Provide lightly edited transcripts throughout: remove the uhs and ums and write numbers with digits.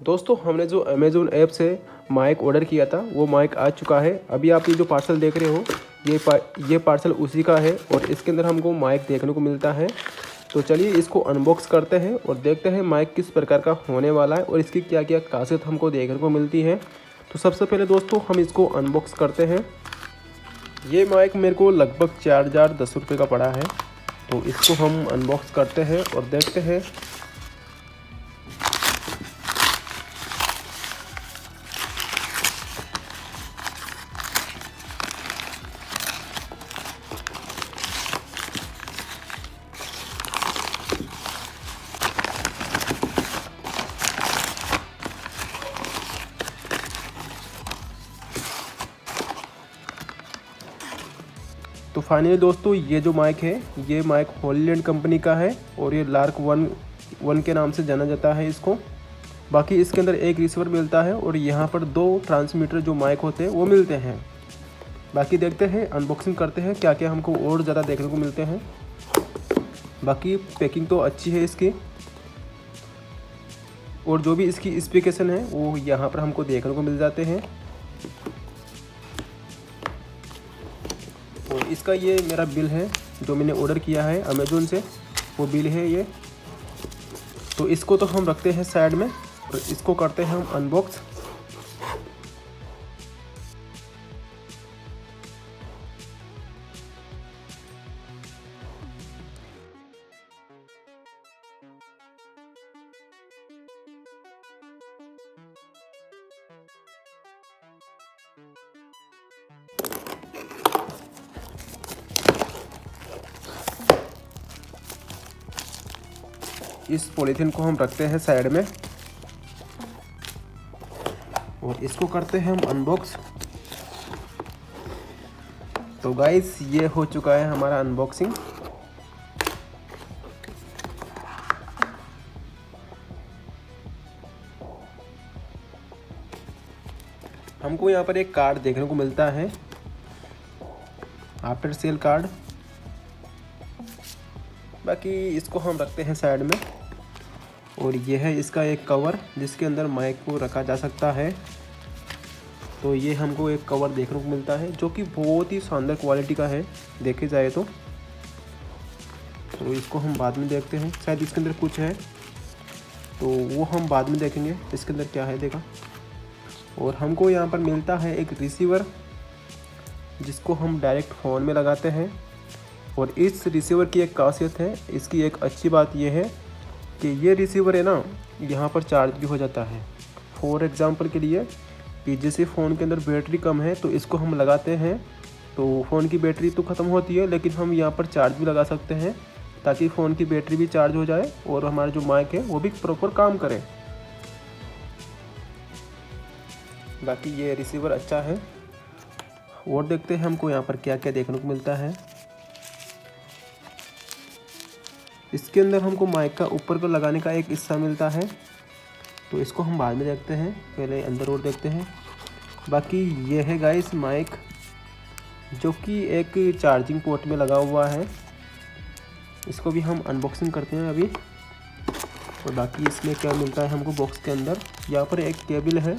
दोस्तों हमने जो अमेज़ोन ऐप से माइक ऑर्डर किया था वो माइक आ चुका है। अभी आप ये जो पार्सल देख रहे हो ये पार्सल उसी का है और इसके अंदर हमको माइक देखने को मिलता है। तो चलिए इसको अनबॉक्स करते हैं और देखते हैं माइक किस प्रकार का होने वाला है और इसकी क्या क्या खासियत हमको देखने को मिलती है। तो सबसे पहले दोस्तों हम इसको अनबॉक्स करते हैं। ये माइक मेरे को लगभग 4010 रुपये का पड़ा है। तो इसको हम अनबॉक्स करते हैं और देखते हैं। तो फाइनली दोस्तों ये जो माइक है ये माइक हॉलीलैंड कंपनी का है और ये लार्क वन के नाम से जाना जाता है इसको। बाकी इसके अंदर एक रिसीवर मिलता है और यहाँ पर 2 ट्रांसमीटर जो माइक होते हैं वो मिलते हैं। बाकी देखते हैं, अनबॉक्सिंग करते हैं क्या क्या हमको और ज़्यादा देखने को मिलते हैं। बाकी पैकिंग तो अच्छी है इसकी और जो भी इसकी स्पेसिफिकेशन है वो यहाँ पर हमको देखने को मिल जाते हैं। और इसका ये मेरा बिल है जो मैंने ऑर्डर किया है अमेज़ोन से, वो बिल है ये। तो इसको तो हम रखते हैं साइड में और इसको करते हैं हम अनबॉक्स। इस पॉलीथीन को हम रखते हैं साइड में और इसको करते हैं हम अनबॉक्स। तो गाइस ये हो चुका है हमारा अनबॉक्सिंग। हमको यहाँ पर एक कार्ड देखने को मिलता है, आफ्टर सेल कार्ड। बाकी इसको हम रखते हैं साइड में और यह है इसका एक कवर जिसके अंदर माइक को रखा जा सकता है। तो ये हमको एक कवर देखने को मिलता है जो कि बहुत ही शानदार क्वालिटी का है देखे जाए तो इसको हम बाद में देखते हैं। शायद इसके अंदर कुछ है तो वो हम बाद में देखेंगे इसके अंदर क्या है देखा। और हमको यहाँ पर मिलता है एक रिसीवर जिसको हम डायरेक्ट फ़ोन में लगाते हैं। और इस रिसीवर की एक खासियत है, इसकी एक अच्छी बात यह है कि ये रिसीवर है ना यहाँ पर चार्ज भी हो जाता है। फॉर एग्ज़ाम्पल के लिए कि जैसे फ़ोन के अंदर बैटरी कम है तो इसको हम लगाते हैं तो फ़ोन की बैटरी तो ख़त्म होती है, लेकिन हम यहाँ पर चार्ज भी लगा सकते हैं ताकि फ़ोन की बैटरी भी चार्ज हो जाए और हमारा जो माइक है वो भी प्रॉपर काम करे। बाकी ये रिसीवर अच्छा है। और देखते हैं हमको यहाँ पर क्या क्या देखने को मिलता है। इसके अंदर हमको माइक का ऊपर को लगाने का एक हिस्सा मिलता है तो इसको हम बाद में देखते हैं, पहले अंदर और देखते हैं। बाकी ये है गाइस माइक जो कि एक चार्जिंग पोर्ट में लगा हुआ है। इसको भी हम अनबॉक्सिंग करते हैं अभी। और बाकी इसमें क्या मिलता है हमको बॉक्स के अंदर, यहाँ पर एक केबल है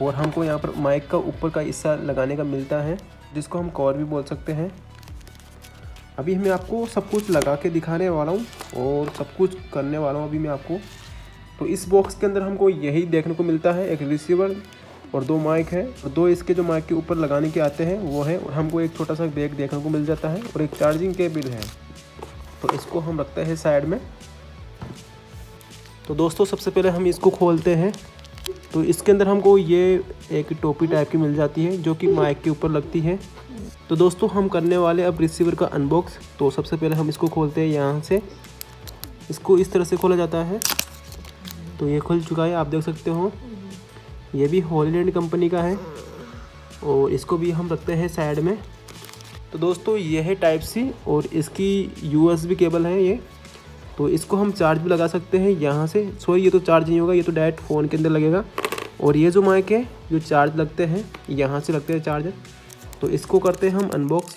और हमको यहाँ पर माइक का ऊपर का हिस्सा लगाने का मिलता है जिसको हम कवर भी बोल सकते हैं। अभी मैं आपको सब कुछ लगा के दिखाने वाला हूँ और सब कुछ करने वाला हूँ अभी मैं आपको। तो इस बॉक्स के अंदर हमको यही देखने को मिलता है, एक रिसीवर और 2 माइक है और 2 इसके जो माइक के ऊपर लगाने के आते हैं वो है। और हमको एक छोटा सा बैग देखने को मिल जाता है और एक चार्जिंग केबल है। तो इसको हम रखते हैं साइड में। तो दोस्तों सबसे पहले हम इसको खोलते हैं। तो इसके अंदर हमको ये एक टोपी टाइप की मिल जाती है जो कि माइक के ऊपर लगती है। तो दोस्तों हम करने वाले अब रिसीवर का अनबॉक्स। तो सबसे पहले हम इसको खोलते हैं यहाँ से। इसको इस तरह से खोला जाता है। तो ये खुल चुका है, आप देख सकते हो। ये भी हॉलीलैंड कंपनी का है और इसको भी हम रखते हैं साइड में। तो दोस्तों ये है टाइप सी और इसकी USB केबल है ये। तो इसको हम चार्ज भी लगा सकते हैं यहाँ से। सॉरी ये तो चार्ज नहीं होगा, ये तो डायरेक्ट फ़ोन के अंदर लगेगा। और ये जो माइक है जो चार्ज लगते हैं यहाँ से लगते हैं चार्जर। तो इसको करते हैं हम अनबॉक्स।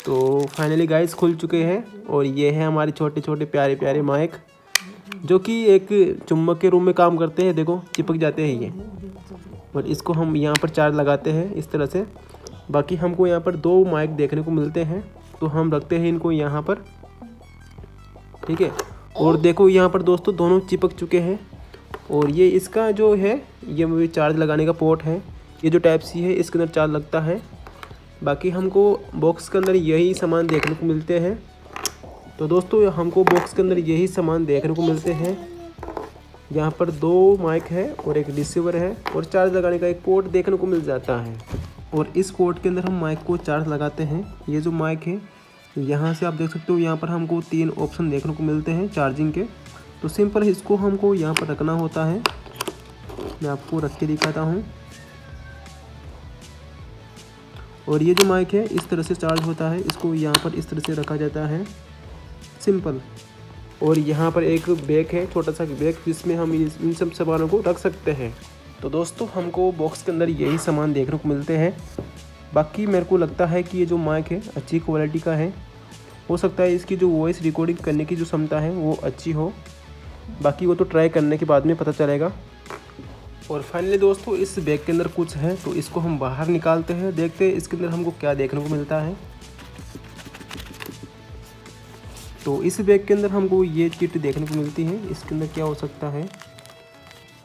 तो फाइनली गाइस खुल चुके हैं और ये है हमारे छोटे छोटे प्यारे प्यारे माइक। जो कि एक चुम्बक के रूप में काम करते हैं। देखो चिपक जाते हैं ये, और इसको हम यहाँ पर चार्ज लगाते हैं इस तरह से। बाकी हमको यहाँ पर 2 माइक देखने को मिलते हैं, तो हम रखते हैं इनको यहाँ पर, ठीक है। और देखो यहाँ पर दोस्तों दोनों चिपक चुके हैं। और ये इसका जो है ये चार्ज लगाने का पोर्ट है, ये जो टाइप सी है इसके अंदर चार्ज लगता है। बाकी हमको बॉक्स के अंदर यही सामान देखने को मिलते हैं। तो दोस्तों हमको बॉक्स के अंदर यही सामान देखने को मिलते हैं। यहाँ पर 2 माइक है और एक रिसीवर है और चार्ज लगाने का एक पोर्ट देखने को मिल जाता है। और इस पोर्ट के अंदर हम माइक को चार्ज लगाते हैं। ये जो माइक है यहाँ से आप देख सकते हो, यहाँ पर हमको 3 ऑप्शन देखने को मिलते हैं चार्जिंग के। तो सिंपल इसको हमको यहाँ पर रखना होता है। मैं आपको रख के दिखाता हूँ। और ये जो माइक है इस तरह से चार्ज होता है, इसको यहाँ पर इस तरह से रखा जाता है, सिंपल। और यहाँ पर एक बैग है, छोटा सा बैग, जिसमें हम इन सब सामानों को रख सकते हैं। तो दोस्तों हमको बॉक्स के अंदर यही सामान देखने को मिलते हैं। बाकी मेरे को लगता है कि ये जो माइक है अच्छी क्वालिटी का है। हो सकता है इसकी जो वॉइस रिकॉर्डिंग करने की जो क्षमता है वो अच्छी हो, बाकी वो तो ट्राई करने के बाद में पता चलेगा। और फाइनली दोस्तों इस बैग के अंदर कुछ है, तो इसको हम बाहर निकालते हैं, देखते हैं इसके अंदर हमको क्या देखने को मिलता है। तो इस बैग के अंदर हमको ये किट देखने को मिलती है, इसके अंदर क्या हो सकता है।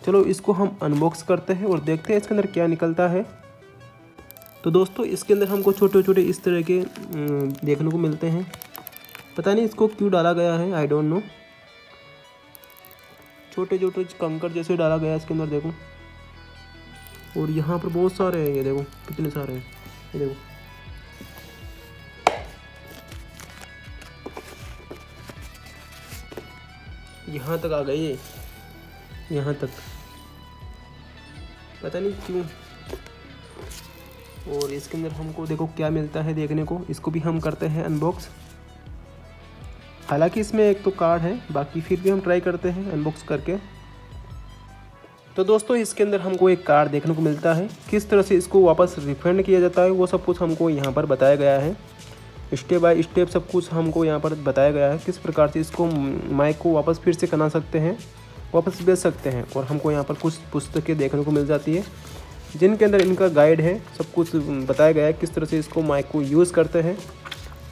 चलो इसको हम अनबॉक्स करते हैं और देखते हैं इसके अंदर क्या निकलता है। तो दोस्तों इसके अंदर हमको छोटे छोटे इस तरह के देखने को मिलते हैं। पता नहीं इसको क्यों डाला गया है, आई डोंट नो। छोटे छोटे कंकर जैसे डाला गया है इसके अंदर, देखो। और यहाँ पर बहुत सारे हैं, ये देखो कितने सारे हैं, ये देखो। यहाँ तक आ गए ये, यहाँ तक, पता नहीं क्यों। और इसके अंदर हमको देखो क्या मिलता है देखने को, इसको भी हम करते हैं अनबॉक्स। हालांकि इसमें एक तो कार्ड है, बाकी फिर भी हम ट्राई करते हैं अनबॉक्स करके। तो दोस्तों इसके अंदर हमको एक कार्ड देखने को मिलता है, किस तरह से इसको वापस रिफंड किया जाता है वो सब कुछ हमको यहाँ पर बताया गया है। स्टेप बाय स्टेप सब कुछ हमको यहाँ पर बताया गया है, किस प्रकार से इसको माइक को वापस फिर से बना सकते हैं, वापस बेच सकते हैं। और हमको यहाँ पर कुछ पुस्तकें देखने को मिल जाती है, जिनके अंदर इनका गाइड है, सब कुछ बताया गया है किस तरह से इसको माइक को यूज़ करते हैं।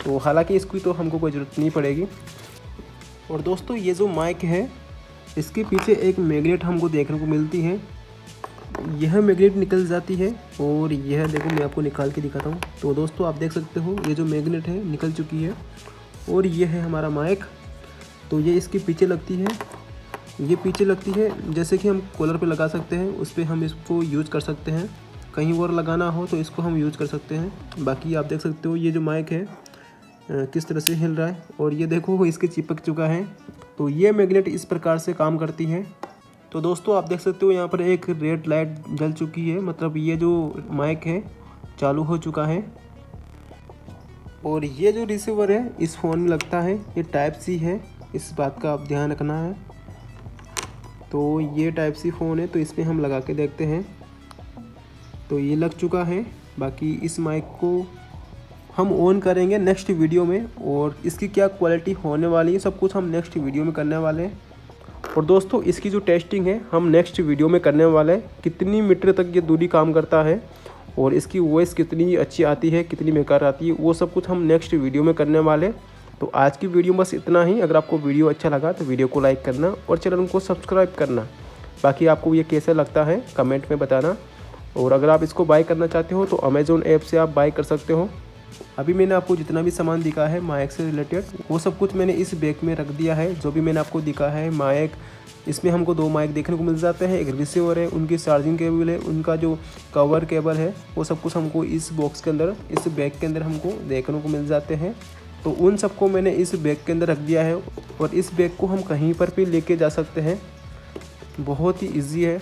तो हालांकि इसकी तो हमको कोई ज़रूरत नहीं पड़ेगी। और दोस्तों ये जो माइक है इसके पीछे एक मैग्नेट हमको देखने को मिलती है, यह मैग्नेट निकल जाती है। और यह देखो मैं आपको निकाल के दिखाता हूँ। तो दोस्तों आप देख सकते हो ये जो मैग्नेट है निकल चुकी है। और ये है हमारा माइक। तो ये इसके पीछे लगती है, ये पीछे लगती है, जैसे कि हम कॉलर पे लगा सकते हैं, उस पर हम इसको यूज़ कर सकते हैं। कहीं और लगाना हो तो इसको हम यूज़ कर सकते हैं। बाकी आप देख सकते हो ये जो माइक है किस तरह से हिल रहा है। और ये देखो वो इसके चिपक चुका है। तो ये मैग्नेट इस प्रकार से काम करती है। तो दोस्तों आप देख सकते हो यहाँ पर एक रेड लाइट जल चुकी है, मतलब ये जो माइक है चालू हो चुका है। और ये जो रिसीवर है इस फ़ोन में लगता है, ये टाइप सी है, इस बात का आप ध्यान रखना है। तो ये टाइप सी फ़ोन है, तो इसमें हम लगा के देखते हैं। तो ये लग चुका है। बाकी इस माइक को हम ऑन करेंगे नेक्स्ट वीडियो में, और इसकी क्या क्वालिटी होने वाली है सब कुछ हम नेक्स्ट वीडियो में करने वाले हैं। और दोस्तों इसकी जो टेस्टिंग है हम नेक्स्ट वीडियो में करने वाले हैं, कितनी मीटर तक ये दूरी काम करता है और इसकी वॉइस कितनी अच्छी आती है, कितनी बेकार आती है, वो सब कुछ हम नेक्स्ट वीडियो में करने वाले हैं। तो आज की वीडियो बस इतना ही। अगर आपको वीडियो अच्छा लगा तो वीडियो को लाइक करना और चैनल को सब्सक्राइब करना। बाकी आपको ये कैसा लगता है कमेंट में बताना। और अगर आप इसको बाय करना चाहते हो तो अमेज़ॉन ऐप से आप बाय कर सकते हो। अभी मैंने आपको जितना भी सामान दिखा है माइक से रिलेटेड वो सब कुछ मैंने इस बैग में रख दिया है। जो भी मैंने आपको दिखा है माइक, इसमें हमको 2 माइक देखने को मिल जाते हैं, एक रिसीवर है, उनकी चार्जिंग केबल है, उनका जो कवर केबल है, वो सब कुछ हमको इस बॉक्स के अंदर, इस बैग के अंदर हमको देखने को मिल जाते हैं। तो उन सबको मैंने इस बैग के अंदर रख दिया है और इस बैग को हम कहीं पर भी लेके जा सकते हैं, बहुत ही ईजी है।